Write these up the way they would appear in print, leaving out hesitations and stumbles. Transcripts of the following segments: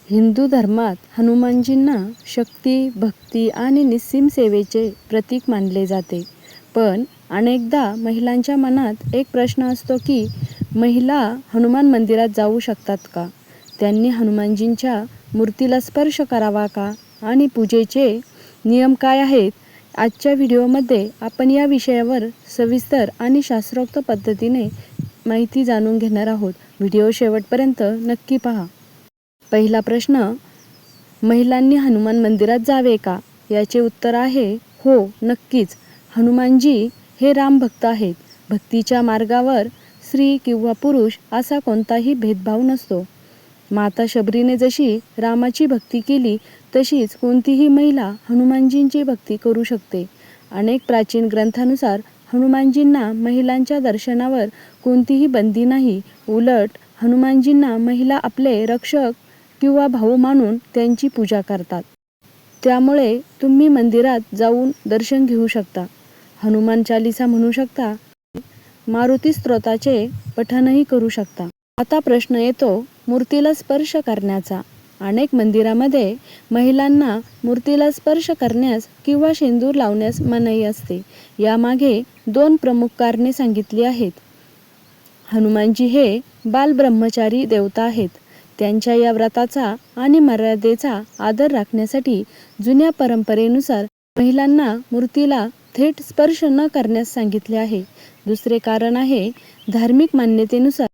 हिंदू धर्मात हनुमानजींना शक्ती, भक्ती आणि निस्सीम सेवेचे प्रतीक मानले जाते. पण अनेकदा महिलांच्या मनात एक प्रश्न असतो की महिला हनुमान मंदिरात जाऊ शकतात का? त्यांनी हनुमानजींच्या मूर्तीला स्पर्श करावा का? आणि पूजेचे नियम काय आहेत? आजच्या व्हिडिओमध्ये आपण या विषयावर सविस्तर आणि शास्त्रोक्त पद्धतीने माहिती जाणून घेणार आहोत. व्हिडिओ शेवटपर्यंत नक्की पहा. पहिला प्रश्न, महिलांनी हनुमान मंदिरात जावे का? याचे उत्तर आहे हो, नक्कीच. हनुमानजी हे रामभक्त आहेत. भक्तीच्या मार्गावर स्त्री किंवा पुरुष असा कोणताही भेदभाव नसतो. माता शबरीने जशी रामाची भक्ती केली तशीच कोणतीही महिला हनुमानजींची भक्ती करू शकते. अनेक प्राचीन ग्रंथानुसार हनुमानजींना महिलांच्या दर्शनावर कोणतीही बंदी नाही. उलट हनुमानजींना महिला आपले रक्षक किंवा भाऊ मानून त्यांची पूजा करतात. त्यामुळे तुम्ही मंदिरात जाऊन दर्शन घेऊ शकता, हनुमान चालीसा म्हणू शकता, मारुती स्तोत्राचे पठणही करू शकता. आता प्रश्न येतो मूर्तीला स्पर्श करण्याचा. अनेक मंदिरामध्ये महिलांना मूर्तीला स्पर्श करण्यास किंवा शेंदूर लावण्यास मनाई असते. यामागे 2 प्रमुख कारणे सांगितली आहेत. हनुमानजी हे बालब्रह्मचारी देवता आहेत. त्यांच्या या व्रताचा आणि मर्यादेचा आदर राखण्यासाठी जुन्या परंपरेनुसार महिलांना मूर्तीला थेट स्पर्श न करण्यास सांगितले आहे. दुसरे कारण आहे धार्मिक मान्यतेनुसार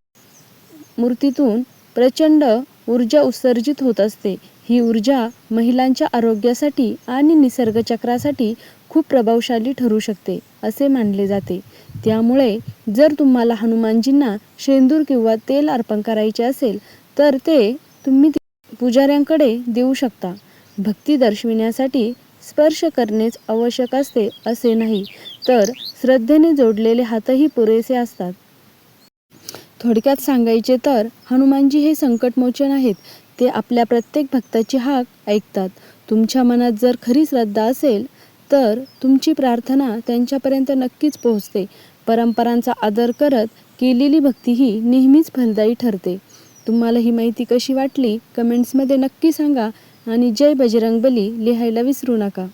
मूर्तीतून प्रचंड ऊर्जा उत्सर्जित होत असते. ही ऊर्जा महिलांच्या आरोग्यासाठी आणि निसर्गचक्रासाठी खूप प्रभावशाली ठरू शकते असे मानले जाते. त्यामुळे जर तुम्हाला हनुमानजींना शेंदूर किंवा तेल अर्पण करायचे असेल तर ते तुम्ही पुजाऱ्यांकडे देऊ शकता. भक्ती दर्शविण्यासाठी स्पर्श करणेच आवश्यक असते असे नाही, तर श्रद्धेने जोडलेले हातही पुरेसे असतात. थोडक्यात सांगायचे तर हनुमानजी हे संकटमोचन आहेत. ते आपल्या प्रत्येक भक्ताची हाक ऐकतात. तुमच्या मनात जर खरी श्रद्धा असेल तर तुमची प्रार्थना त्यांच्यापर्यंत नक्कीच पोहोचते. परंपरांचा आदर करत केलेली भक्ती ही नेहमीच फलदायी ठरते. तुम्हाला ही माहिती कशी वाटली कमेंट्समध्ये नक्की सांगा आणि जय बजरंगबली लिहायला विसरू नका.